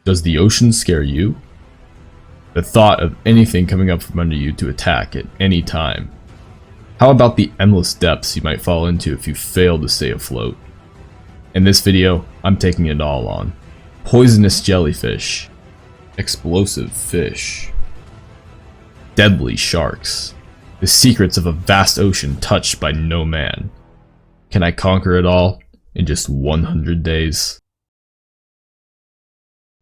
Does the ocean scare you? The thought of anything coming up from under you to attack at any time. How about the endless depths you might fall into if you fail to stay afloat? In this video, I'm taking it all on. Poisonous jellyfish, explosive fish, deadly sharks, the secrets of a vast ocean touched by no man. Can I conquer it all in just 100 days?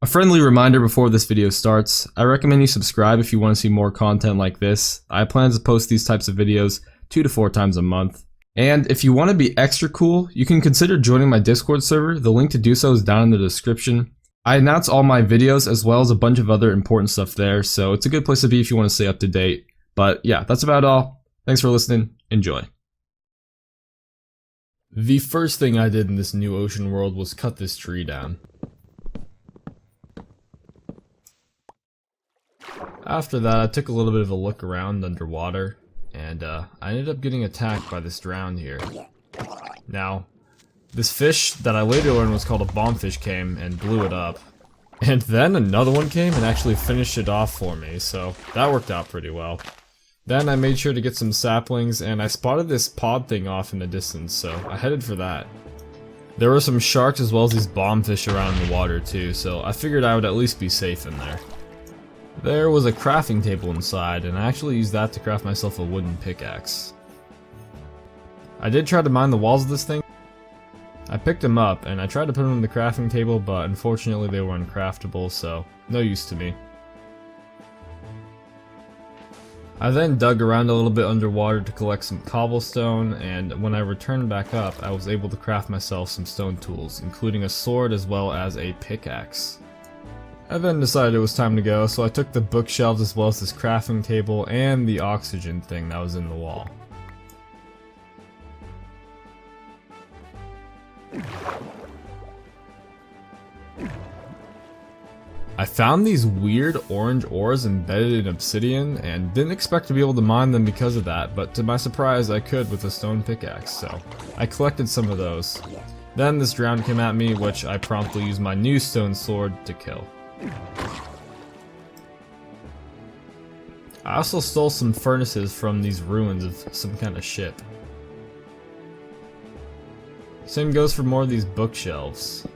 A friendly reminder before this video starts, I recommend you subscribe if you want to see more content like this. I plan to post these types of videos 2 to 4 times a month. And if you want to be extra cool, you can consider joining my Discord server. The link to do so is down in the description. I announce all my videos as well as a bunch of other important stuff there, so it's a good place to be if you want to stay up to date. But yeah, that's about all. Thanks for listening. Enjoy. The first thing I did in this new ocean world was cut this tree down. After that, I took a little bit of a look around underwater, and I ended up getting attacked by this drowned here. Now, this fish that I later learned was called a bombfish came and blew it up. And then another one came and actually finished it off for me, so that worked out pretty well. Then I made sure to get some saplings, and I spotted this pod thing off in the distance, so I headed for that. There were some sharks as well as these bombfish around the water too, so I figured I would at least be safe in there. There was a crafting table inside, and I actually used that to craft myself a wooden pickaxe. I did try to mine the walls of this thing. I picked them up, and I tried to put them on the crafting table, but unfortunately they were uncraftable, so no use to me. I then dug around a little bit underwater to collect some cobblestone, and when I returned back up, I was able to craft myself some stone tools, including a sword as well as a pickaxe. I then decided it was time to go, so I took the bookshelves as well as this crafting table and the oxygen thing that was in the wall. I found these weird orange ores embedded in obsidian and didn't expect to be able to mine them because of that, but to my surprise I could with a stone pickaxe, so I collected some of those. Then this drowned came at me, which I promptly used my new stone sword to kill. I also stole some furnaces from these ruins of some kind of ship. Same goes for more of these bookshelves.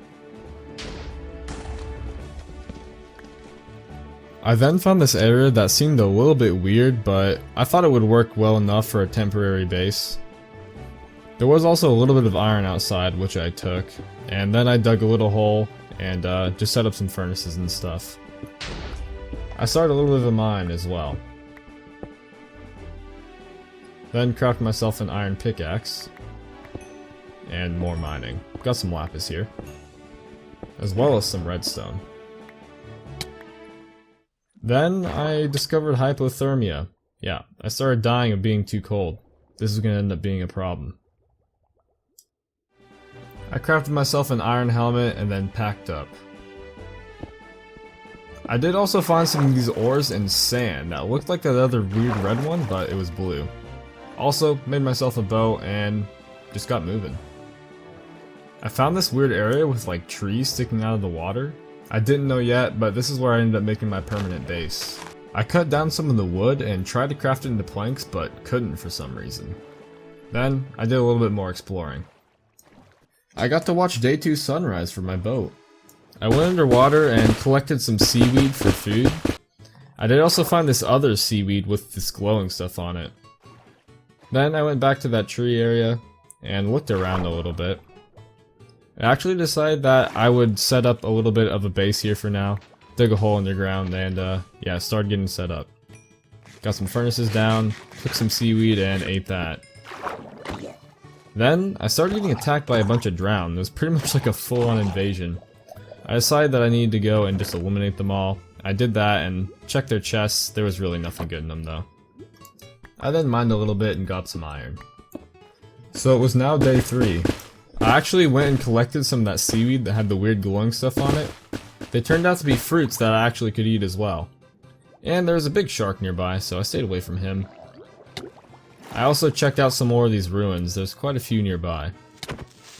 I then found this area that seemed a little bit weird, but I thought it would work well enough for a temporary base. There was also a little bit of iron outside, which I took, and then I dug a little hole and just set up some furnaces and stuff. I started a little bit of a mine as well. Then crafted myself an iron pickaxe. And more mining. Got some lapis here. As well as some redstone. Then I discovered hypothermia. Yeah, I started dying of being too cold. This is gonna end up being a problem. I crafted myself an iron helmet and then packed up. I did also find some of these ores and sand that looked like that other weird red one, but it was blue. Also made myself a bow and just got moving. I found this weird area with like trees sticking out of the water. I didn't know yet, but this is where I ended up making my permanent base. I cut down some of the wood and tried to craft it into planks, but couldn't for some reason. Then I did a little bit more exploring. I got to watch day 2 sunrise from my boat. I went underwater and collected some seaweed for food. I did also find this other seaweed with this glowing stuff on it. Then I went back to that tree area and looked around a little bit. I actually decided that I would set up a little bit of a base here for now. Dig a hole underground and yeah, started getting set up. Got some furnaces down, took some seaweed and ate that. Then, I started getting attacked by a bunch of drowned. It was pretty much like a full-on invasion. I decided that I needed to go and just eliminate them all. I did that and checked their chests. There was really nothing good in them though. I then mined a little bit and got some iron. So it was now day 3. I actually went and collected some of that seaweed that had the weird glowing stuff on it. They turned out to be fruits that I actually could eat as well. And there was a big shark nearby, so I stayed away from him. I also checked out some more of these ruins. There's quite a few nearby.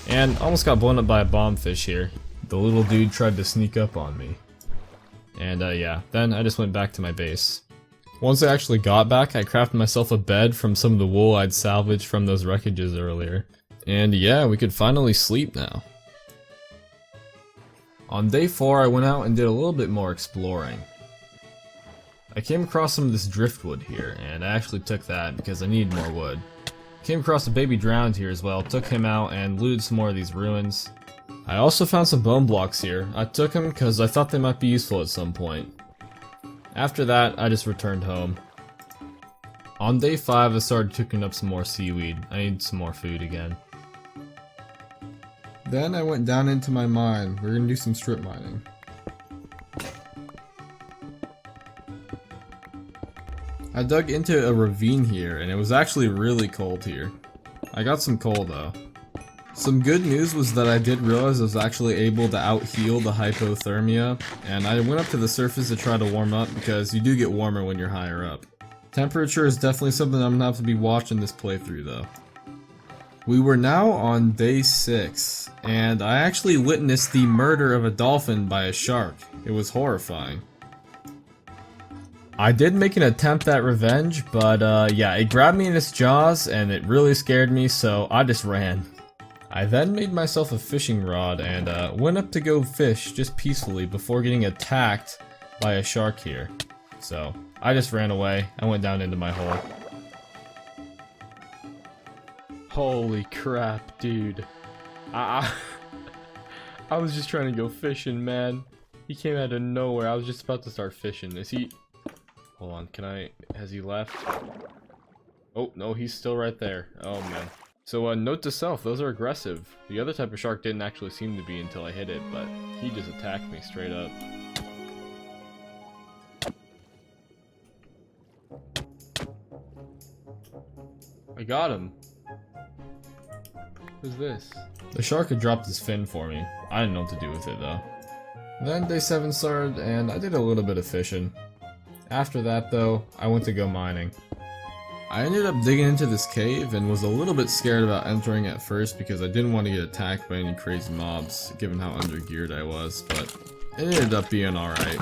And almost got blown up by a bombfish here. The little dude tried to sneak up on me. And yeah, then I just went back to my base. Once I actually got back, I crafted myself a bed from some of the wool I'd salvaged from those wreckages earlier. And yeah, we could finally sleep now. On day 4, I went out and did a little bit more exploring. I came across some of this driftwood here, and I actually took that because I needed more wood. Came across a baby drowned here as well, took him out and looted some more of these ruins. I also found some bone blocks here. I took them because I thought they might be useful at some point. After that, I just returned home. On day 5, I started cooking up some more seaweed. I need some more food again. Then I went down into my mine. We're gonna do some strip mining. I dug into a ravine here, and it was actually really cold here. I got some coal though. Some good news was that I did realize I was actually able to out-heal the hypothermia, and I went up to the surface to try to warm up because you do get warmer when you're higher up. Temperature is definitely something I'm gonna have to be watching this playthrough though. We were now on day 6, and I actually witnessed the murder of a dolphin by a shark. It was horrifying. I did make an attempt at revenge, but yeah, it grabbed me in its jaws and it really scared me, so I just ran. I then made myself a fishing rod and went up to go fish just peacefully before getting attacked by a shark here. So I just ran away. I went down into my hole. Holy crap, dude. I was just trying to go fishing, man. He came out of nowhere. I was just about to start fishing. Is he... Hold on, has he left? Oh, no, he's still right there. Oh, man. So, note to self, those are aggressive. The other type of shark didn't actually seem to be until I hit it, but he just attacked me straight up. I got him. Who's this? The shark had dropped his fin for me. I didn't know what to do with it though. Then day 7 started and I did a little bit of fishing. After that though, I went to go mining. I ended up digging into this cave and was a little bit scared about entering at first because I didn't want to get attacked by any crazy mobs given how undergeared I was, but it ended up being alright.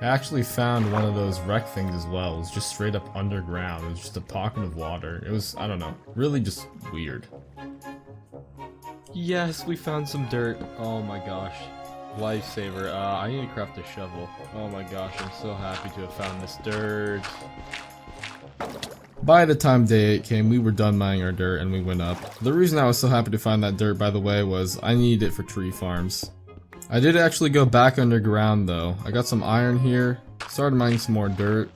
I actually found one of those wreck things as well. It was just straight up underground. It was just a pocket of water. It was, I don't know, really just weird. Yes, we found some dirt. Oh my gosh. Lifesaver. I need to craft a shovel. Oh my gosh, I'm so happy to have found this dirt. By the time day 8 came, we were done mining our dirt and we went up. The reason I was so happy to find that dirt, by the way, was I needed it for tree farms. I did actually go back underground though. I got some iron here, started mining some more dirt,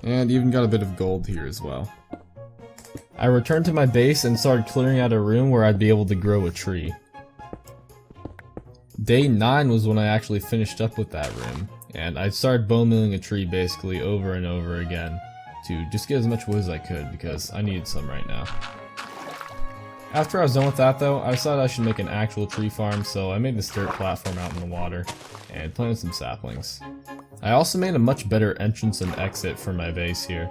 and even got a bit of gold here as well. I returned to my base and started clearing out a room where I'd be able to grow a tree. Day 9 was when I actually finished up with that room, and I started bone milling a tree basically over and over again to just get as much wood as I could because I needed some right now. After I was done with that though, I decided I should make an actual tree farm, so I made this dirt platform out in the water and planted some saplings. I also made a much better entrance and exit for my base here.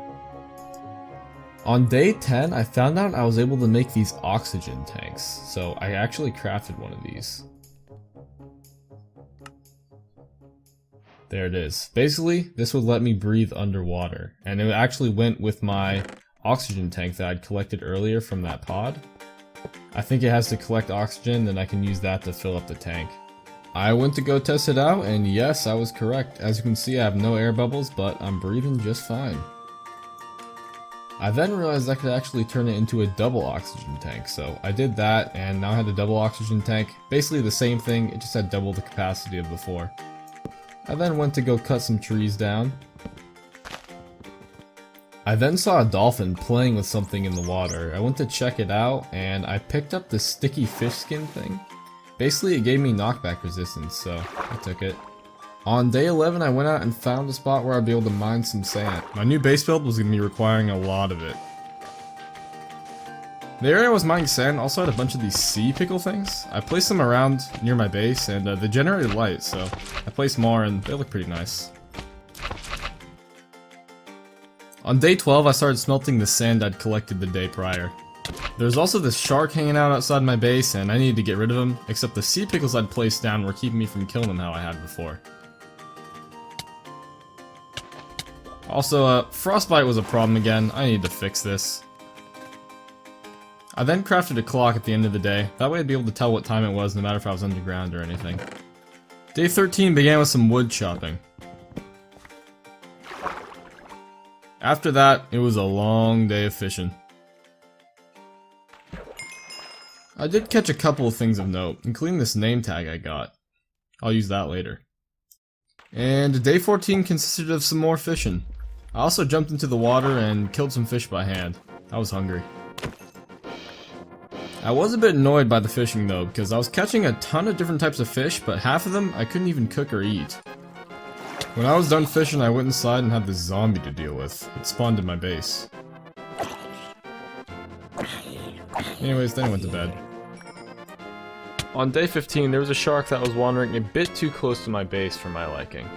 On day 10, I found out I was able to make these oxygen tanks, so I actually crafted one of these. There it is. Basically, this would let me breathe underwater, and it actually went with my oxygen tank that I'd collected earlier from that pod. I think it has to collect oxygen, then I can use that to fill up the tank. I went to go test it out, and yes, I was correct. As you can see, I have no air bubbles, but I'm breathing just fine. I then realized I could actually turn it into a double oxygen tank, so I did that, and now I had a double oxygen tank. Basically the same thing, it just had double the capacity of before. I then went to go cut some trees down. I then saw a dolphin playing with something in the water. I went to check it out, and I picked up this sticky fish skin thing. Basically, it gave me knockback resistance, so I took it. On day 11, I went out and found a spot where I'd be able to mine some sand. My new base build was going to be requiring a lot of it. The area I was mining sand also had a bunch of these sea pickle things. I placed them around near my base, and they generated light, so I placed more, and they look pretty nice. On day 12, I started smelting the sand I'd collected the day prior. There's also this shark hanging out outside my base, and I needed to get rid of him, except the sea pickles I'd placed down were keeping me from killing him how I had before. Also, frostbite was a problem again. I needed to fix this. I then crafted a clock at the end of the day. That way I'd be able to tell what time it was, no matter if I was underground or anything. Day 13 began with some wood chopping. After that, it was a long day of fishing. I did catch a couple of things of note, including this name tag I got. I'll use that later. And day 14 consisted of some more fishing. I also jumped into the water and killed some fish by hand. I was hungry. I was a bit annoyed by the fishing though, because I was catching a ton of different types of fish, but half of them I couldn't even cook or eat. When I was done fishing, I went inside and had this zombie to deal with. It spawned in my base. Anyways, then I went to bed. On day 15, there was a shark that was wandering a bit too close to my base for my liking.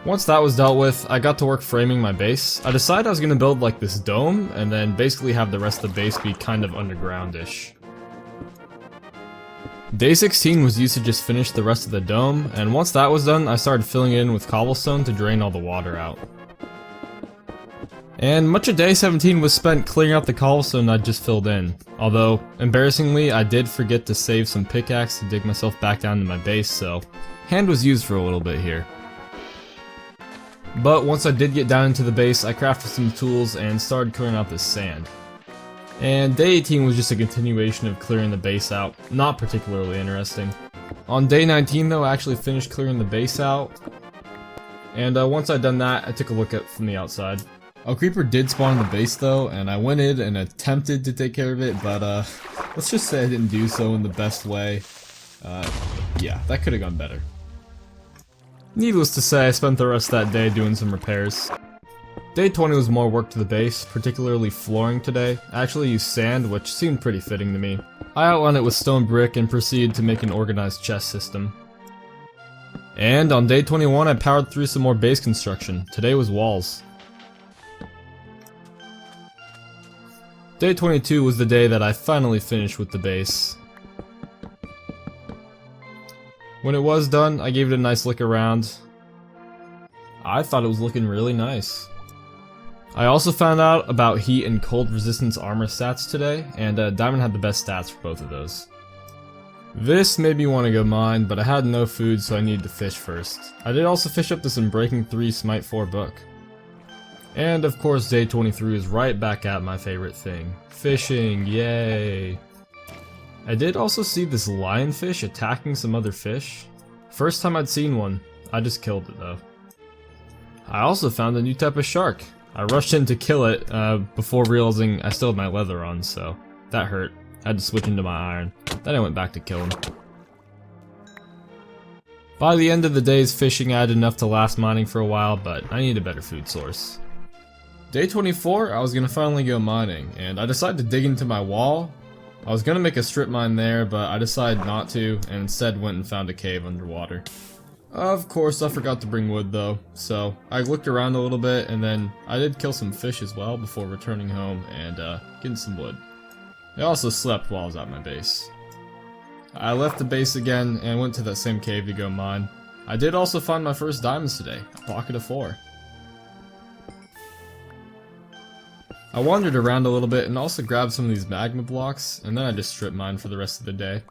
Once that was dealt with, I got to work framing my base. I decided I was going to build like this dome, and then basically have the rest of the base be kind of underground-ish. Day 16 was used to just finish the rest of the dome, and once that was done, I started filling it in with cobblestone to drain all the water out. And much of day 17 was spent clearing out the cobblestone I'd just filled in. Although, embarrassingly, I did forget to save some pickaxe to dig myself back down to my base, so hand was used for a little bit here. But once I did get down into the base, I crafted some tools and started clearing out this sand. And day 18 was just a continuation of clearing the base out, not particularly interesting. On day 19 though, I actually finished clearing the base out, and once I'd done that, I took a look at from the outside. A creeper did spawn in the base though, and I went in and attempted to take care of it, but let's just say I didn't do so in the best way. Yeah, that could have gone better. Needless to say, I spent the rest of that day doing some repairs. Day 20 was more work to the base, particularly flooring today. I actually used sand, which seemed pretty fitting to me. I outlined it with stone brick and proceeded to make an organized chest system. And on day 21 I powered through some more base construction. Today was walls. Day 22 was the day that I finally finished with the base. When it was done, I gave it a nice look around. I thought it was looking really nice. I also found out about heat and cold resistance armor stats today, and Diamond had the best stats for both of those. This made me want to go mine, but I had no food, so I needed to fish first. I did also fish up this Unbreaking 3 Smite 4 book. And of course day 23 is right back at my favorite thing. Fishing, yay! I did also see this lionfish attacking some other fish. First time I'd seen one. I just killed it though. I also found a new type of shark. I rushed in to kill it before realizing I still had my leather on, so that hurt. I had to switch into my iron. Then I went back to kill him. By the end of the day's fishing, I had enough to last mining for a while, but I need a better food source. Day 24, I was gonna finally go mining, and I decided to dig into my wall. I was gonna make a strip mine there, but I decided not to, and instead went and found a cave underwater. Of course, I forgot to bring wood though, so I looked around a little bit, and then I did kill some fish as well before returning home and getting some wood. I also slept while I was at my base. I left the base again and went to that same cave to go mine. I did also find my first diamonds today, a pocket of 4. I wandered around a little bit and also grabbed some of these magma blocks, and then I just strip mined for the rest of the day.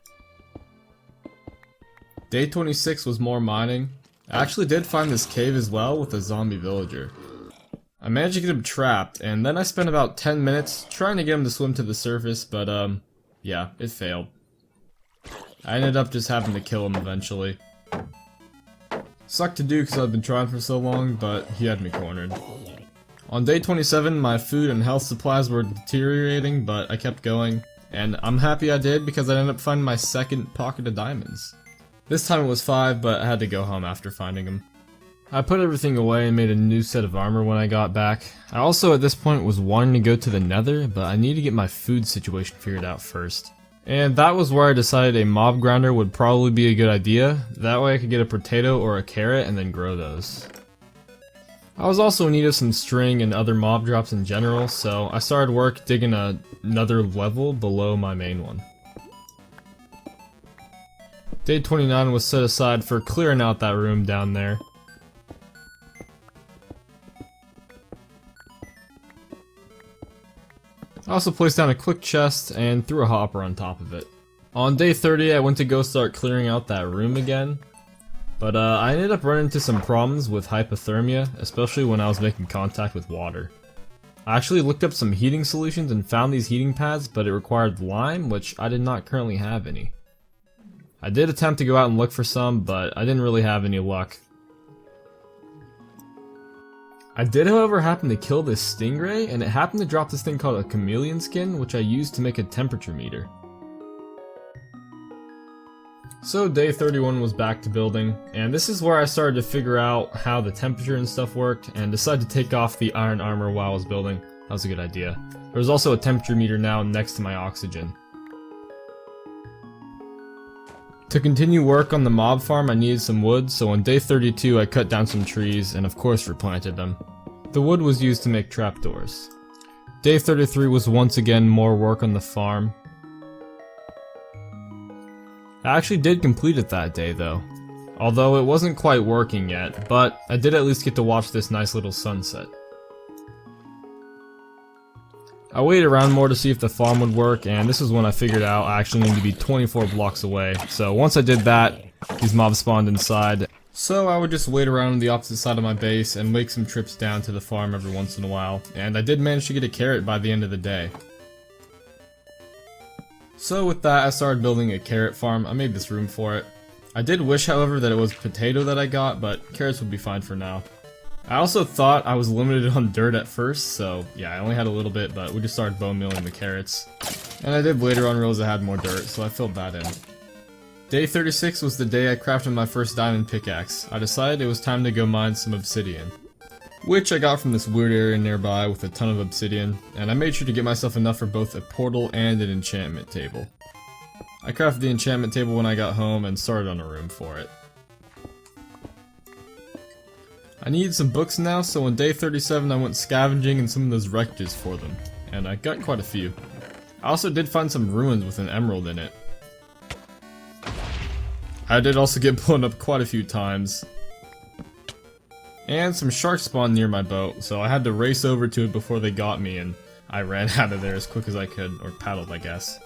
Day 26 was more mining. I actually did find this cave as well with a zombie villager. I managed to get him trapped, and then I spent about 10 minutes trying to get him to swim to the surface, but yeah, it failed. I ended up just having to kill him eventually. Sucked to do because I've been trying for so long, but he had me cornered. On day 27, my food and health supplies were deteriorating, but I kept going, and I'm happy I did because I ended up finding my second pocket of diamonds. This time it was 5, but I had to go home after finding them. I put everything away and made a new set of armor when I got back. I also at this point was wanting to go to the Nether, but I need to get my food situation figured out first. And that was where I decided a mob grinder would probably be a good idea. That way I could get a potato or a carrot and then grow those. I was also in need of some string and other mob drops in general, so I started work digging another level below my main one. Day 29 was set aside for clearing out that room down there. I also placed down a quick chest and threw a hopper on top of it. On day 30 I went to go start clearing out that room again, but I ended up running into some problems with hypothermia, especially when I was making contact with water. I actually looked up some heating solutions and found these heating pads, but it required lime, which I did not currently have any. I did attempt to go out and look for some, but I didn't really have any luck. I did, however, happen to kill this stingray, and it happened to drop this thing called a chameleon skin, which I used to make a temperature meter. So day 31 was back to building, and this is where I started to figure out how the temperature and stuff worked, and decided to take off the iron armor while I was building. That was a good idea. There was also a temperature meter now next to my oxygen. To continue work on the mob farm I needed some wood, so on day 32 I cut down some trees and of course replanted them. The wood was used to make trapdoors. Day 33 was once again more work on the farm. I actually did complete it that day though, although it wasn't quite working yet, but I did at least get to watch this nice little sunset. I waited around more to see if the farm would work, and this is when I figured out I actually need to be 24 blocks away. So once I did that, these mobs spawned inside. So I would just wait around on the opposite side of my base and make some trips down to the farm every once in a while, and I did manage to get a carrot by the end of the day. So with that, I started building a carrot farm. I made this room for it. I did wish, however, that it was potato that I got, but carrots would be fine for now. I also thought I was limited on dirt at first, so yeah, I only had a little bit, but we just started bone milling the carrots. And I did later on realize I had more dirt, so I filled that in. Day 36 was the day I crafted my first diamond pickaxe. I decided it was time to go mine some obsidian, which I got from this weird area nearby with a ton of obsidian, and I made sure to get myself enough for both a portal and an enchantment table. I crafted the enchantment table when I got home and started on a room for it. I needed some books now, so on day 37 I went scavenging in some of those wreckages for them, and I got quite a few. I also did find some ruins with an emerald in it. I did also get blown up quite a few times. And some sharks spawned near my boat, so I had to race over to it before they got me, and I ran out of there as quick as I could, or paddled I guess.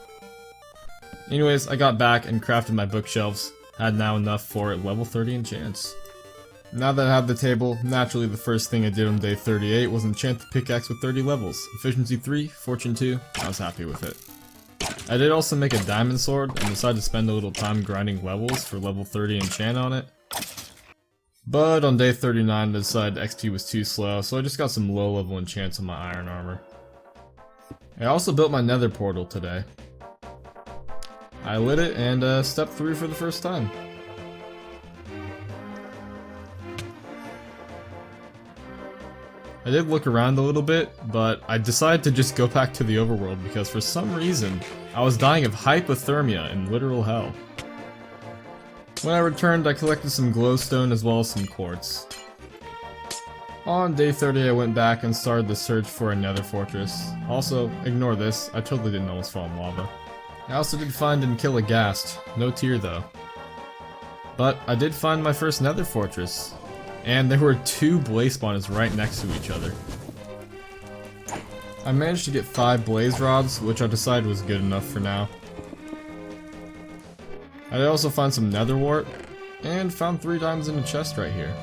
Anyways, I got back and crafted my bookshelves, had now enough for level 30 enchants. Now that I had the table, naturally the first thing I did on day 38 was enchant the pickaxe with 30 levels. Efficiency 3, Fortune 2, I was happy with it. I did also make a diamond sword and decided to spend a little time grinding levels for level 30 enchant on it. But on day 39 I decided XP was too slow, so I just got some low level enchants on my iron armor. I also built my nether portal today. I lit it and stepped through for the first time. I did look around a little bit, but I decided to just go back to the overworld because for some reason, I was dying of hypothermia in literal hell. When I returned, I collected some glowstone as well as some quartz. On day 30, I went back and started the search for a nether fortress. Also, ignore this, I totally didn't almost fall in lava. I also did find and kill a ghast, no tear though. But I did find my first nether fortress. And there were 2 blaze spawners right next to each other. I managed to get 5 blaze rods, which I decided was good enough for now. I did also find some nether wart, and found 3 diamonds in a chest right here.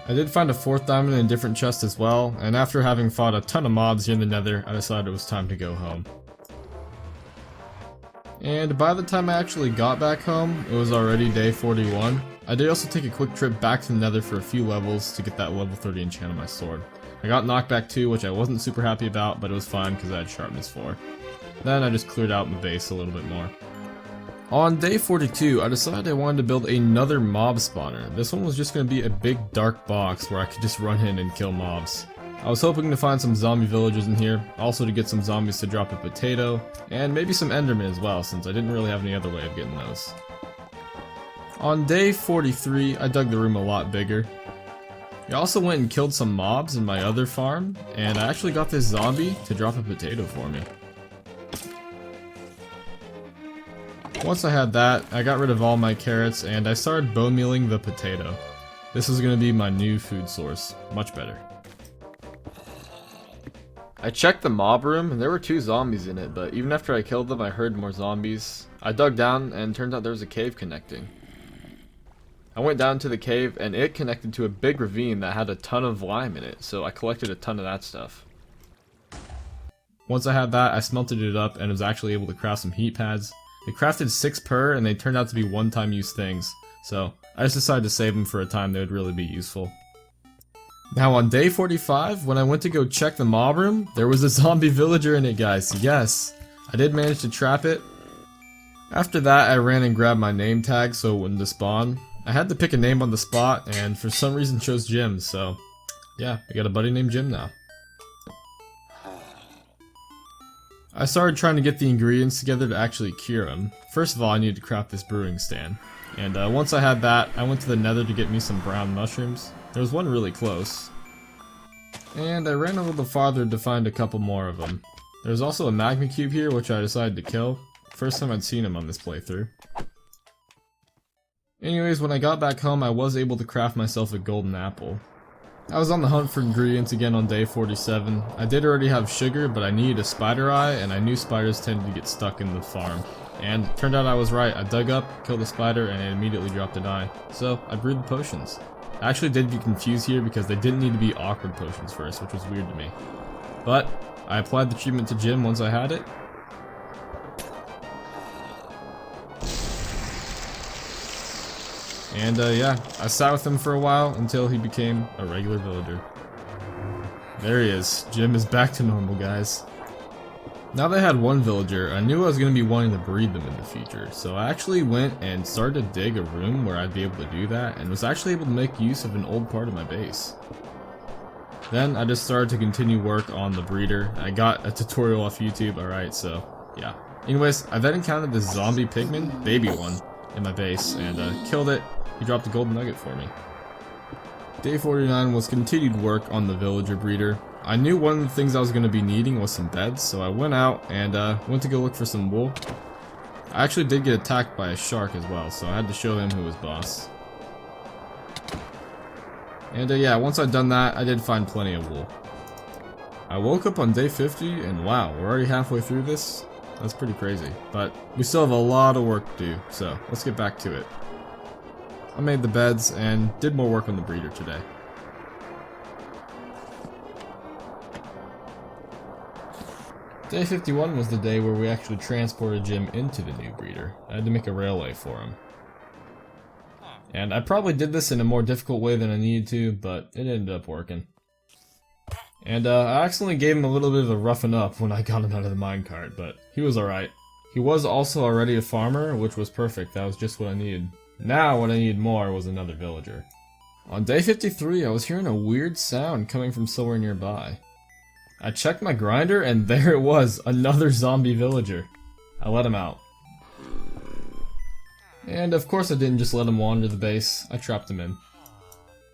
I did find a 4th diamond in a different chest as well, and after having fought a ton of mobs here in the nether, I decided it was time to go home. And by the time I actually got back home, it was already day 41. I did also take a quick trip back to the nether for a few levels to get that level 30 enchant on my sword. I got knockback 2, which I wasn't super happy about, but it was fine because I had sharpness 4. Then I just cleared out my base a little bit more. On day 42, I decided I wanted to build another mob spawner. This one was just going to be a big dark box where I could just run in and kill mobs. I was hoping to find some zombie villagers in here, also to get some zombies to drop a potato, and maybe some endermen as well, since I didn't really have any other way of getting those. On day 43, I dug the room a lot bigger. We also went and killed some mobs in my other farm, and I actually got this zombie to drop a potato for me. Once I had that, I got rid of all my carrots and I started bone mealing the potato. This is going to be my new food source. Much better. I checked the mob room and there were 2 zombies in it, but even after I killed them I heard more zombies. I dug down and turned out there was a cave connecting. I went down to the cave and it connected to a big ravine that had a ton of lime in it, so I collected a ton of that stuff. Once I had that, I smelted it up and was actually able to craft some heat pads. They crafted 6 per and they turned out to be one-time use things, so I just decided to save them for a time they would really be useful. Now on day 45, when I went to go check the mob room, there was a zombie villager in it, guys. Yes, I did manage to trap it. After that, I ran and grabbed my name tag so it wouldn't despawn. I had to pick a name on the spot, and for some reason chose Jim, so yeah, I got a buddy named Jim now. I started trying to get the ingredients together to actually cure him. First of all, I needed to craft this brewing stand. And once I had that, I went to the Nether to get me some brown mushrooms. There was one really close. And I ran a little farther to find a couple more of them. There's also a magma cube here, which I decided to kill. First time I'd seen him on this playthrough. Anyways, when I got back home, I was able to craft myself a golden apple. I was on the hunt for ingredients again on day 47. I did already have sugar, but I needed a spider eye, and I knew spiders tended to get stuck in the farm. And it turned out I was right. I dug up, killed the spider, and it immediately dropped an eye. So I brewed the potions. I actually did get confused here because they didn't need to be awkward potions first, which was weird to me. But I applied the treatment to Jim once I had it. And yeah, I sat with him for a while until he became a regular villager. There he is. Jim is back to normal, guys. Now that I had one villager, I knew I was going to be wanting to breed them in the future, so I actually went and started to dig a room where I'd be able to do that, and was actually able to make use of an old part of my base. Then I just started to continue work on the breeder. I got a tutorial off YouTube, alright, so yeah. Anyways, I then encountered this zombie pigman, baby one, in my base, and killed it. He dropped a golden nugget for me. Day 49 was continued work on the villager breeder. I knew one of the things I was going to be needing was some beds, so I went out and went to go look for some wool. I actually did get attacked by a shark as well, so I had to show him who was boss. And yeah, once I'd done that, I did find plenty of wool. I woke up on day 50 and wow, we're already halfway through this? That's pretty crazy. But we still have a lot of work to do, so let's get back to it. I made the beds and did more work on the breeder today. Day 51 was the day where we actually transported Jim into the new breeder. I had to make a railway for him. And I probably did this in a more difficult way than I needed to, but it ended up working. And I accidentally gave him a little bit of a roughen up when I got him out of the minecart, but he was alright. He was also already a farmer, which was perfect. That was just what I needed. Now what I needed more was another villager. On day 53, I was hearing a weird sound coming from somewhere nearby. I checked my grinder and there it was, another zombie villager. I let him out. And of course I didn't just let him wander the base, I trapped him in.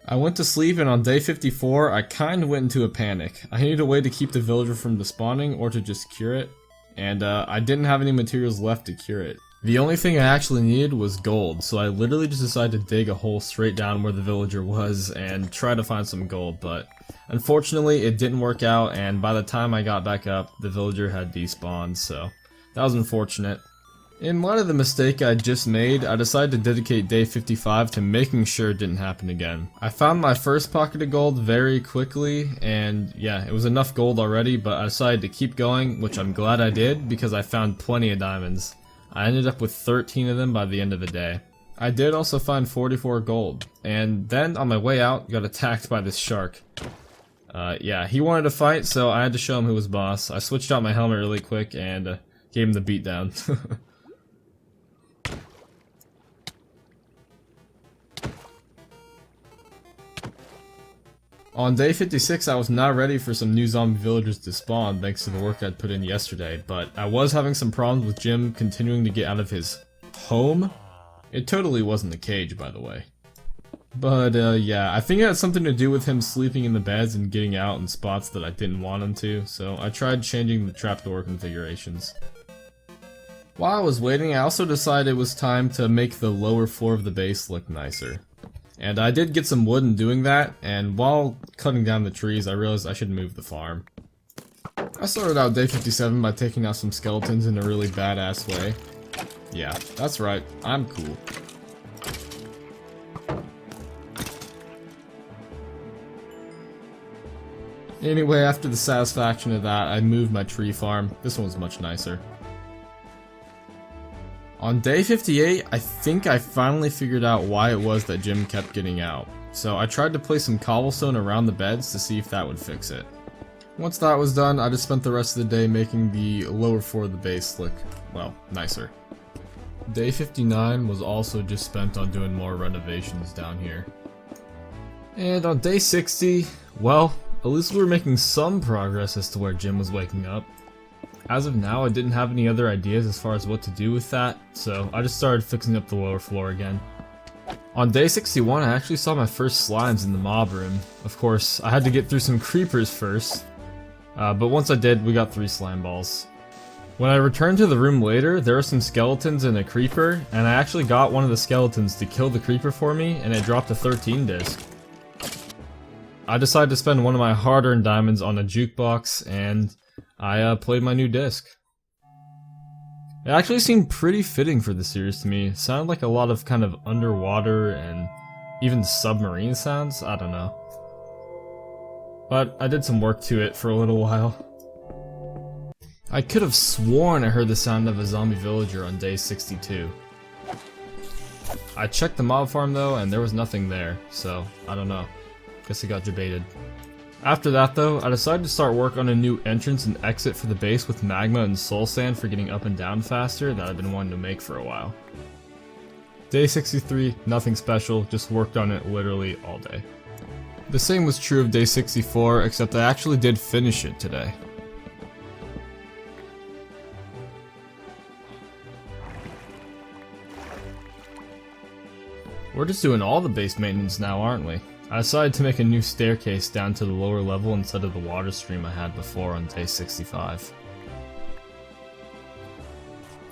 I went to sleep and on day 54 I kinda went into a panic. I needed a way to keep the villager from despawning or to just cure it. And I didn't have any materials left to cure it. The only thing I actually needed was gold, so I literally just decided to dig a hole straight down where the villager was and try to find some gold, but unfortunately it didn't work out, and by the time I got back up, the villager had despawned, so that was unfortunate. In light of the mistake I just made, I decided to dedicate day 55 to making sure it didn't happen again. I found my first pocket of gold very quickly, and yeah, it was enough gold already, but I decided to keep going, which I'm glad I did, because I found plenty of diamonds. I ended up with 13 of them by the end of the day. I did also find 44 gold, and then on my way out, got attacked by this shark. Yeah, he wanted to fight, so I had to show him who was boss. I switched out my helmet really quick and gave him the beatdown. On day 56, I was not ready for some new zombie villagers to spawn thanks to the work I'd put in yesterday, but I was having some problems with Jim continuing to get out of his home. It totally wasn't the cage, by the way. But yeah, I think it had something to do with him sleeping in the beds and getting out in spots that I didn't want him to, so I tried changing the trapdoor configurations. While I was waiting, I also decided it was time to make the lower floor of the base look nicer. And I did get some wood in doing that, and while cutting down the trees, I realized I should move the farm. I started out day 57 by taking out some skeletons in a really badass way. Yeah, that's right, I'm cool. Anyway, after the satisfaction of that, I moved my tree farm. This one was much nicer. On day 58, I think I finally figured out why it was that Jim kept getting out. So I tried to place some cobblestone around the beds to see if that would fix it. Once that was done, I just spent the rest of the day making the lower floor of the base look, well, nicer. Day 59 was also just spent on doing more renovations down here. And on day 60, well, at least we were making some progress as to where Jim was waking up. As of now, I didn't have any other ideas as far as what to do with that, so I just started fixing up the lower floor again. On day 61, I actually saw my first slimes in the mob room. Of course, I had to get through some creepers first, but once I did, we got 3 slime balls. When I returned to the room later, there were some skeletons and a creeper, and I actually got one of the skeletons to kill the creeper for me, and it dropped a 13 disc. I decided to spend one of my hard-earned diamonds on a jukebox, and I played my new disc. It actually seemed pretty fitting for the series to me. It sounded like a lot of kind of underwater and even submarine sounds, I don't know. But I did some work to it for a little while. I could have sworn I heard the sound of a zombie villager on day 62. I checked the mob farm though, and there was nothing there, so I don't know. Guess it got debated. After that though, I decided to start work on a new entrance and exit for the base with magma and soul sand for getting up and down faster that I've been wanting to make for a while. Day 63, nothing special, just worked on it literally all day. The same was true of day 64, except I actually did finish it today. We're just doing all the base maintenance now, aren't we? I decided to make a new staircase down to the lower level instead of the water stream I had before on day 65.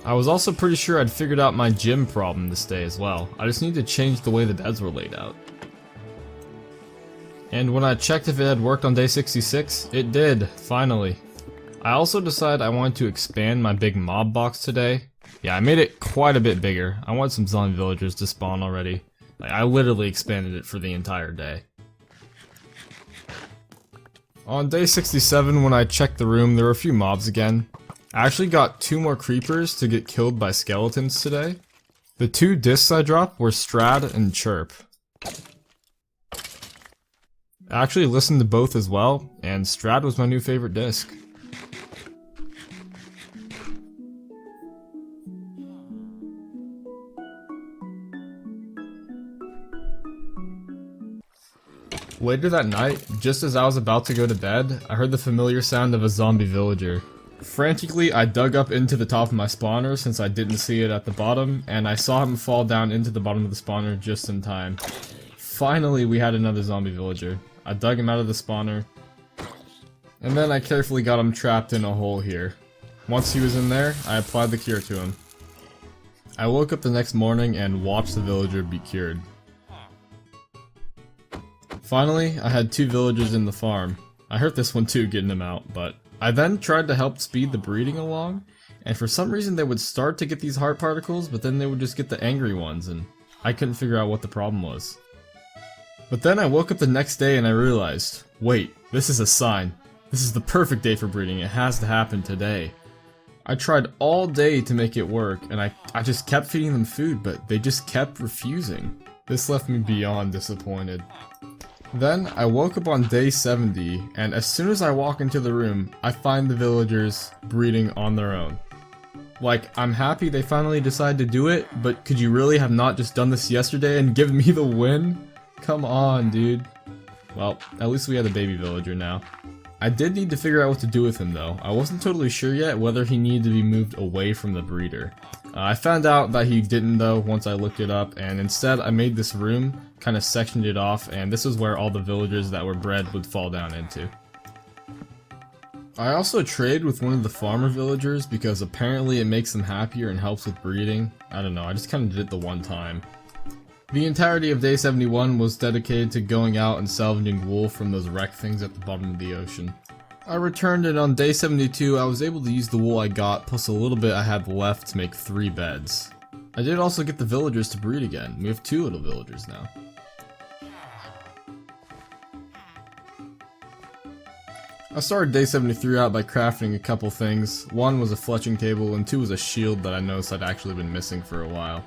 I was also pretty sure I'd figured out my gym problem this day as well. I just need to change the way the beds were laid out. And when I checked if it had worked on day 66, it did, finally. I also decided I wanted to expand my big mob box today. Yeah, I made it quite a bit bigger. I want some zombie villagers to spawn already. I literally expanded it for the entire day. On day 67, when I checked the room, there were a few mobs again. I actually got 2 more creepers to get killed by skeletons today. The 2 discs I dropped were Strad and Chirp. I actually listened to both as well, and Strad was my new favorite disc. Later that night, just as I was about to go to bed, I heard the familiar sound of a zombie villager. Frantically, I dug up into the top of my spawner since I didn't see it at the bottom, and I saw him fall down into the bottom of the spawner just in time. Finally, we had another zombie villager. I dug him out of the spawner, and then I carefully got him trapped in a hole here. Once he was in there, I applied the cure to him. I woke up the next morning and watched the villager be cured. Finally, I had 2 villagers in the farm. I hurt this one too getting him out, but I then tried to help speed the breeding along, and for some reason they would start to get these heart particles, but then they would just get the angry ones, and I couldn't figure out what the problem was. But then I woke up the next day and I realized, wait, this is a sign. This is the perfect day for breeding, it has to happen today. I tried all day to make it work, and I just kept feeding them food, but they just kept refusing. This left me beyond disappointed. Then, I woke up on day 70, and as soon as I walk into the room, I find the villagers breeding on their own. Like, I'm happy they finally decided to do it, but could you really have not just done this yesterday and given me the win? Come on, dude. Well, at least we have a baby villager now. I did need to figure out what to do with him though. I wasn't totally sure yet whether he needed to be moved away from the breeder. I found out that he didn't though once I looked it up, and instead I made this room, kind of sectioned it off, and this is where all the villagers that were bred would fall down into. I also traded with one of the farmer villagers because apparently it makes them happier and helps with breeding. I don't know, I just kind of did it the one time. The entirety of day 71 was dedicated to going out and salvaging wool from those wrecked things at the bottom of the ocean. I returned, and on day 72 I was able to use the wool I got plus a little bit I had left to make 3 beds. I did also get the villagers to breed again. We have 2 little villagers now. I started day 73 out by crafting a couple things. 1 was a fletching table and 2 was a shield that I noticed I'd actually been missing for a while.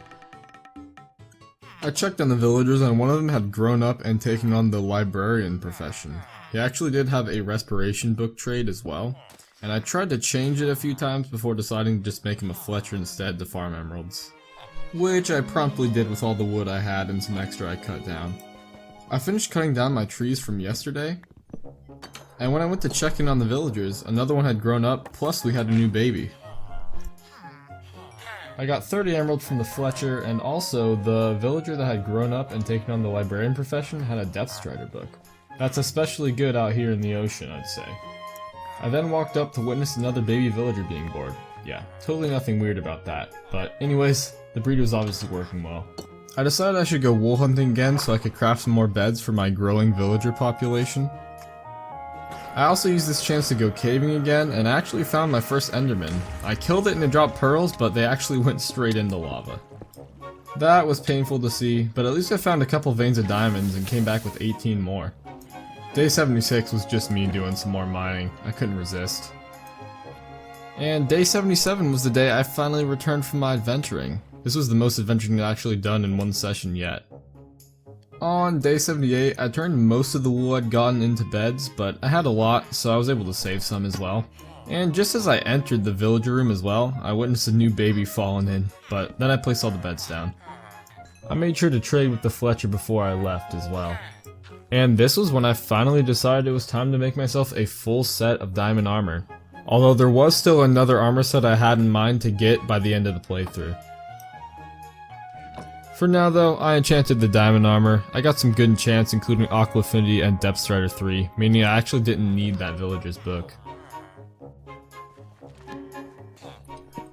I checked on the villagers and one of them had grown up and taken on the librarian profession. He actually did have a respiration book trade as well, and I tried to change it a few times before deciding to just make him a fletcher instead to farm emeralds. Which I promptly did with all the wood I had and some extra I cut down. I finished cutting down my trees from yesterday, and when I went to check in on the villagers, another one had grown up, plus we had a new baby. I got 30 emeralds from the Fletcher, and also the villager that had grown up and taken on the librarian profession had a Depth Strider book. That's especially good out here in the ocean, I'd say. I then walked up to witness another baby villager being born. Yeah, totally nothing weird about that. But anyways, the breed was obviously working well. I decided I should go wool hunting again so I could craft some more beds for my growing villager population. I also used this chance to go caving again, and I actually found my first enderman. I killed it and it dropped pearls, but they actually went straight into lava. That was painful to see, but at least I found a couple veins of diamonds and came back with 18 more. Day 76 was just me doing some more mining. I couldn't resist. And day 77 was the day I finally returned from my adventuring. This was the most adventuring I've actually done in one session yet. On day 78, I turned most of the wool I'd gotten into beds, but I had a lot, so I was able to save some as well. And just as I entered the villager room as well, I witnessed a new baby falling in, but then I placed all the beds down. I made sure to trade with the Fletcher before I left as well. And this was when I finally decided it was time to make myself a full set of diamond armor. Although there was still another armor set I had in mind to get by the end of the playthrough. For now though, I enchanted the diamond armor. I got some good enchants including Aqua Affinity and Depth Strider 3, meaning I actually didn't need that villager's book.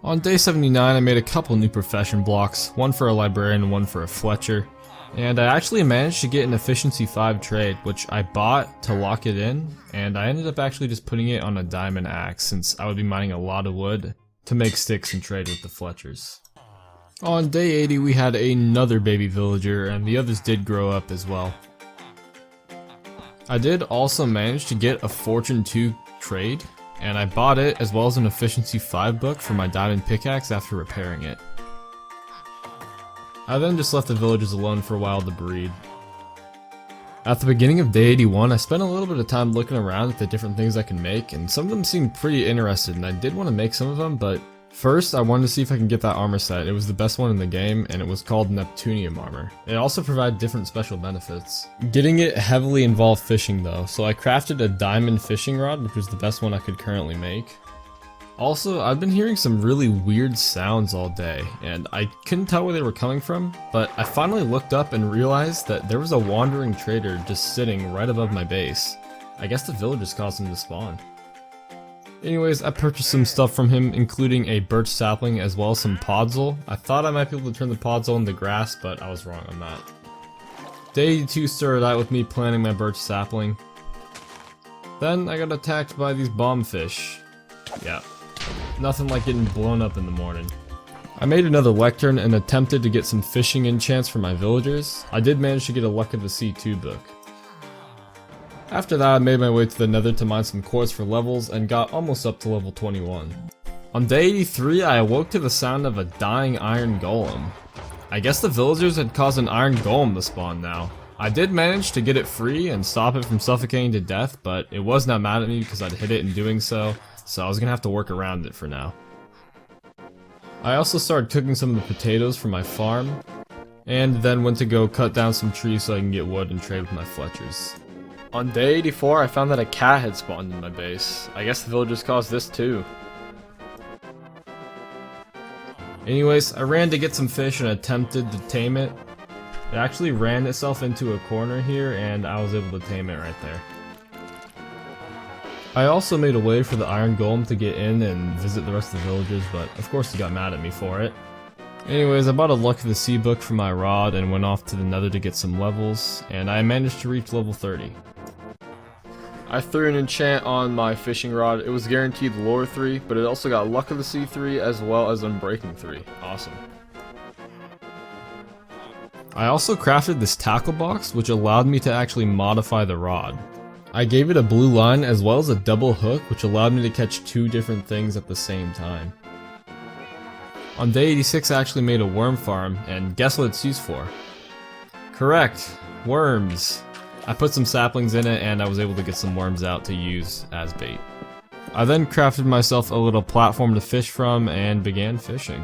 On day 79 I made a couple new profession blocks, one for a librarian and one for a Fletcher. And I actually managed to get an efficiency 5 trade, which I bought to lock it in, and I ended up actually just putting it on a diamond axe since I would be mining a lot of wood to make sticks and trade with the Fletchers. On day 80 we had another baby villager, and the others did grow up as well. I did also manage to get a Fortune 2 trade, and I bought it as well as an efficiency 5 book for my diamond pickaxe after repairing it. I then just left the villagers alone for a while to breed. At the beginning of day 81, I spent a little bit of time looking around at the different things I can make, and some of them seemed pretty interested, and I did want to make some of them, but first I wanted to see if I can get that armor set. It was the best one in the game, and it was called Neptunium armor. It also provided different special benefits. Getting it heavily involved fishing though, so I crafted a diamond fishing rod, which was the best one I could currently make. Also, I've been hearing some really weird sounds all day, and I couldn't tell where they were coming from, but I finally looked up and realized that there was a wandering trader just sitting right above my base. I guess the villagers caused him to spawn. Anyways, I purchased some stuff from him, including a birch sapling as well as some podzol. I thought I might be able to turn the podzol into grass, but I was wrong on that. Day 82 started out with me planting my birch sapling. Then I got attacked by these bombfish. Yeah. Nothing like getting blown up in the morning. I made another lectern and attempted to get some fishing enchants for my villagers. I did manage to get a Luck of the Sea 2 book. After that I made my way to the Nether to mine some quartz for levels and got almost up to level 21. On day 83 I awoke to the sound of a dying iron golem. I guess the villagers had caused an iron golem to spawn now. I did manage to get it free and stop it from suffocating to death, but it was not mad at me because I'd hit it in doing so I was gonna have to work around it for now. I also started cooking some of the potatoes for my farm, and then went to go cut down some trees so I can get wood and trade with my Fletchers. On day 84 I found that a cat had spawned in my base. I guess the villagers caused this too. Anyways, I ran to get some fish and attempted to tame it. It actually ran itself into a corner here, and I was able to tame it right there. I also made a way for the iron golem to get in and visit the rest of the villagers, but of course he got mad at me for it. Anyways, I bought a Luck of the Sea book for my rod and went off to the Nether to get some levels, and I managed to reach level 30. I threw an enchant on my fishing rod. It was guaranteed lore 3, but it also got Luck of the Sea 3 as well as Unbreaking 3. Awesome. I also crafted this tackle box, which allowed me to actually modify the rod. I gave it a blue line as well as a double hook, which allowed me to catch 2 different things at the same time. On day 86 I actually made a worm farm, and guess what it's used for? Correct! Worms! I put some saplings in it and I was able to get some worms out to use as bait. I then crafted myself a little platform to fish from and began fishing.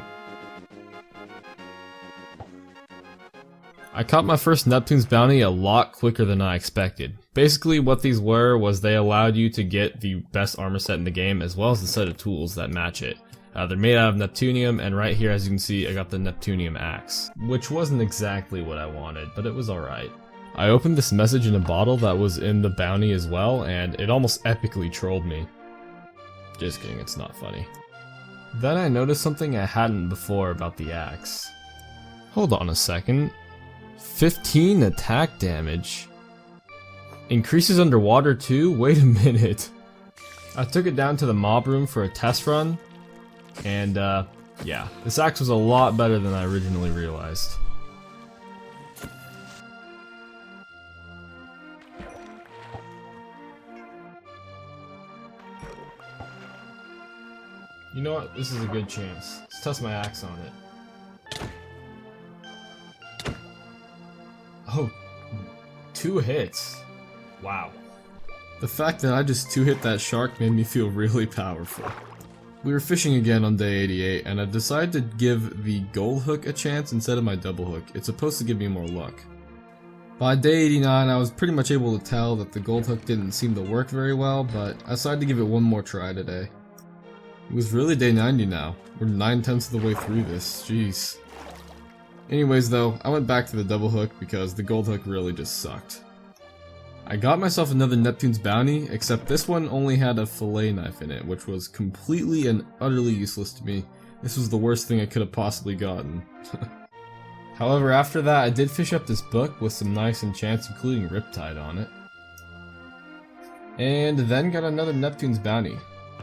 I caught my first Neptune's bounty a lot quicker than I expected. Basically what these were was they allowed you to get the best armor set in the game as well as the set of tools that match it. They're made out of Neptunium, and right here as you can see I got the Neptunium axe, which wasn't exactly what I wanted, but it was alright. I opened this message in a bottle that was in the bounty as well, and it almost epically trolled me. Just kidding, it's not funny. Then I noticed something I hadn't before about the axe. Hold on a second. 15 attack damage. Increases underwater too? Wait a minute. I took it down to the mob room for a test run, and yeah, this axe was a lot better than I originally realized. You know what? This is a good chance. Let's test my axe on it. Oh, 2 hits. Wow. The fact that I just 2-hit that shark made me feel really powerful. We were fishing again on day 88, and I decided to give the gold hook a chance instead of my double hook. It's supposed to give me more luck. By day 89, I was pretty much able to tell that the gold hook didn't seem to work very well, but I decided to give it one more try today. It was really day 90 now. We're 9/10 of the way through this, jeez. Anyways though, I went back to the double hook because the gold hook really just sucked. I got myself another Neptune's bounty, except this one only had a fillet knife in it, which was completely and utterly useless to me. This was the worst thing I could have possibly gotten. However, after that I did fish up this book with some nice enchants including Riptide on it. And then got another Neptune's bounty.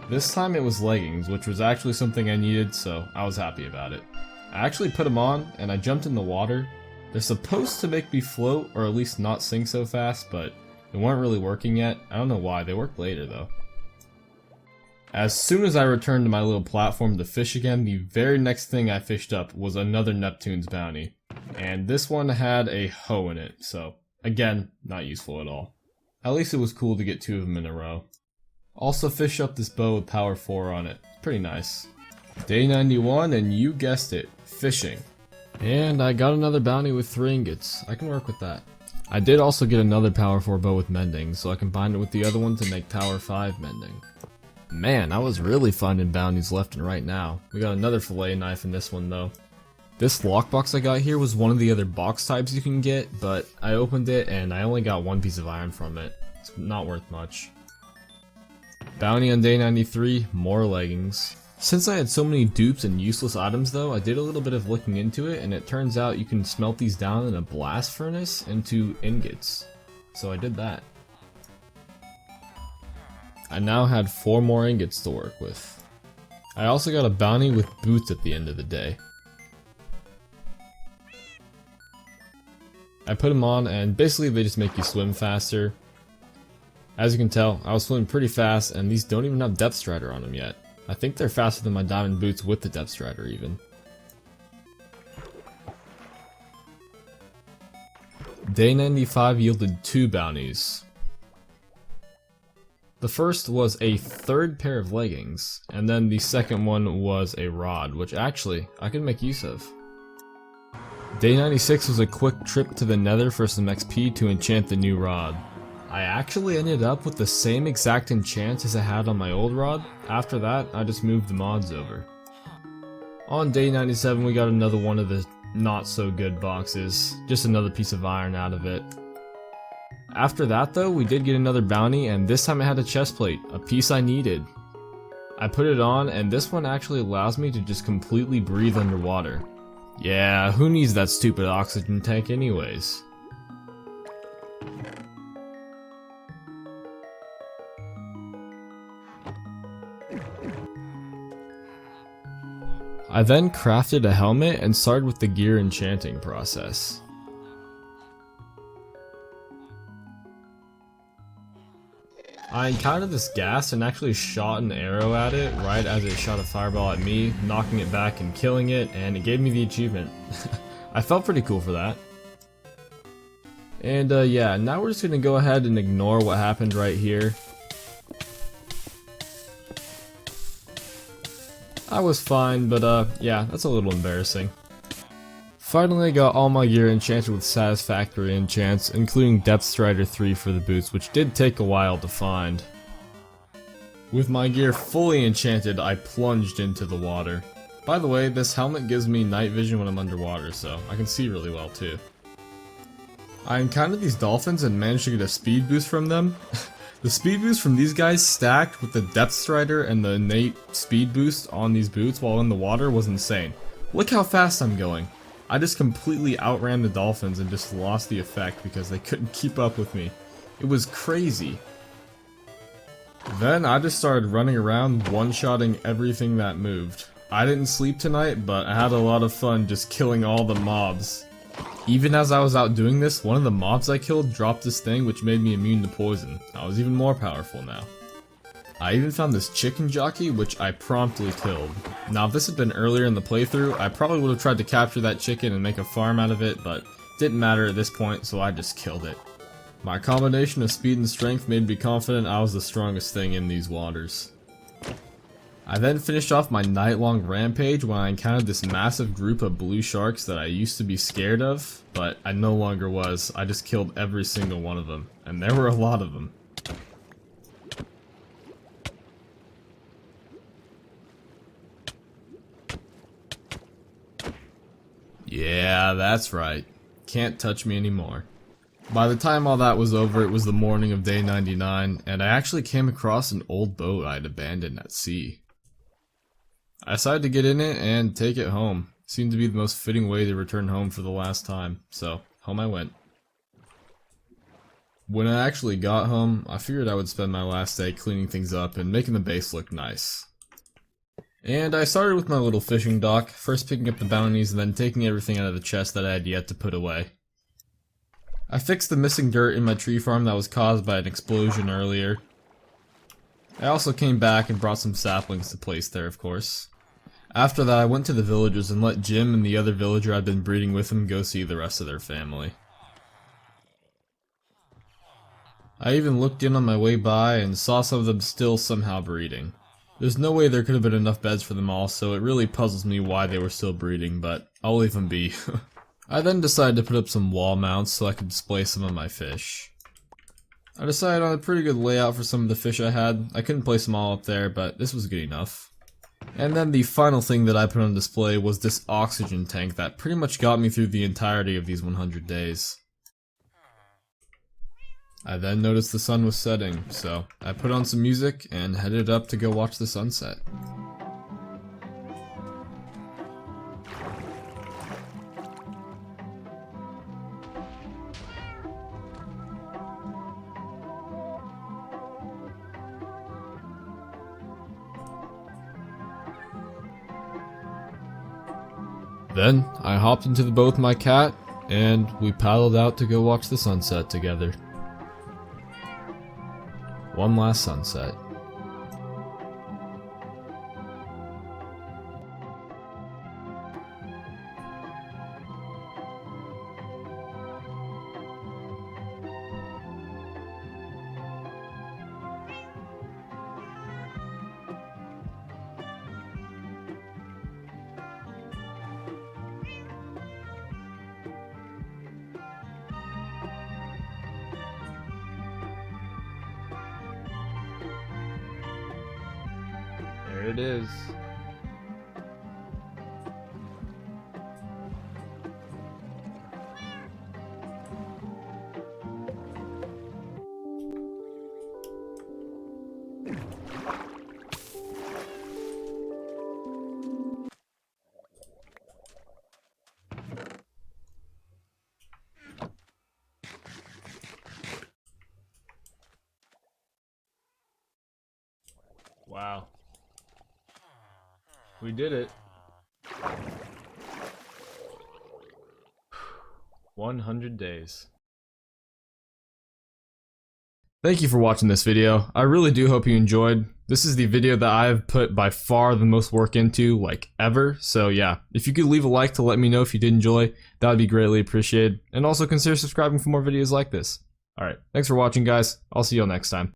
This time it was leggings, which was actually something I needed, so I was happy about it. I actually put them on, and I jumped in the water. They're supposed to make me float, or at least not sink so fast, but they weren't really working yet. I don't know why, they worked later though. As soon as I returned to my little platform to fish again, the very next thing I fished up was another Neptune's bounty. And this one had a hoe in it, so again, not useful at all. At least it was cool to get 2 of them in a row. Also fished up this bow with power 4 on it. Pretty nice. Day 91, and you guessed it, fishing. And I got another bounty with 3 ingots. I can work with that. I did also get another power 4 bow with mending, so I combined it with the other one to make power 5 mending. Man, I was really finding bounties left and right now. We got another fillet knife in this one though. This lockbox I got here was one of the other box types you can get, but I opened it and I only got 1 piece of iron from it. It's not worth much. Bounty on day 93, more leggings. Since I had so many dupes and useless items though, I did a little bit of looking into it, and it turns out you can smelt these down in a blast furnace into ingots. So I did that. I now had 4 more ingots to work with. I also got a bounty with boots at the end of the day. I put them on and basically they just make you swim faster. As you can tell, I was swimming pretty fast, and these don't even have Depth Strider on them yet. I think they're faster than my diamond boots with the Depth Strider even. Day 95 yielded 2 bounties. The first was a 3rd pair of leggings, and then the second one was a rod, which actually I could make use of. Day 96 was a quick trip to the Nether for some XP to enchant the new rod. I actually ended up with the same exact enchant as I had on my old rod. After that, I just moved the mods over. On day 97 we got another one of the not so good boxes, just another piece of iron out of it. After that though, we did get another bounty, and this time it had a chest plate, a piece I needed. I put it on, and this one actually allows me to just completely breathe underwater. Yeah, who needs that stupid oxygen tank anyways? I then crafted a helmet and started with the gear enchanting process. I encountered this gas and actually shot an arrow at it right as it shot a fireball at me, knocking it back and killing it, and it gave me the achievement. I felt pretty cool for that. And yeah, now we're just gonna go ahead and ignore what happened right here. I was fine, but yeah, that's a little embarrassing. Finally, I got all my gear enchanted with satisfactory enchants, including Depth Strider 3 for the boots, which did take a while to find. With my gear fully enchanted, I plunged into the water. By the way, this helmet gives me night vision when I'm underwater, so I can see really well too. I encountered these dolphins and managed to get a speed boost from them. The speed boost from these guys stacked with the Depth Strider and the innate speed boost on these boots while in the water was insane. Look how fast I'm going. I just completely outran the dolphins and just lost the effect because they couldn't keep up with me. It was crazy. Then I just started running around one-shotting everything that moved. I didn't sleep tonight, but I had a lot of fun just killing all the mobs. Even as I was out doing this, one of the mobs I killed dropped this thing which made me immune to poison. I was even more powerful now. I even found this chicken jockey, which I promptly killed. Now if this had been earlier in the playthrough, I probably would have tried to capture that chicken and make a farm out of it, but didn't matter at this point, so I just killed it. My combination of speed and strength made me confident I was the strongest thing in these waters. I then finished off my night-long rampage when I encountered this massive group of blue sharks that I used to be scared of, but I no longer was. I just killed every single one of them, and there were a lot of them. Yeah, that's right. Can't touch me anymore. By the time all that was over, it was the morning of day 99, and I actually came across an old boat I'd abandoned at sea. I decided to get in it and take it home. Seemed to be the most fitting way to return home for the last time, so home I went. When I actually got home, I figured I would spend my last day cleaning things up and making the base look nice. And I started with my little fishing dock, first picking up the bounties and then taking everything out of the chest that I had yet to put away. I fixed the missing dirt in my tree farm that was caused by an explosion earlier. I also came back and brought some saplings to place there, of course. After that, I went to the villagers and let Jim and the other villager I'd been breeding with him go see the rest of their family. I even looked in on my way by and saw some of them still somehow breeding. There's no way there could have been enough beds for them all, so it really puzzles me why they were still breeding, but I'll leave them be. I then decided to put up some wall mounts so I could display some of my fish. I decided on a pretty good layout for some of the fish I had. I couldn't place them all up there, but this was good enough. And then the final thing that I put on display was this oxygen tank that pretty much got me through the entirety of these 100 days. I then noticed the sun was setting, so I put on some music and headed up to go watch the sunset. Then I hopped into the boat with my cat, and we paddled out to go watch the sunset together. One last sunset. There it is. Wow. We did it. 100 days. Thank you for watching this video. I really do hope you enjoyed. This is the video that I've put by far the most work into, like, ever. So yeah, if you could leave a like to let me know if you did enjoy, that would be greatly appreciated. And also consider subscribing for more videos like this. Alright, thanks for watching, guys. I'll see you all next time.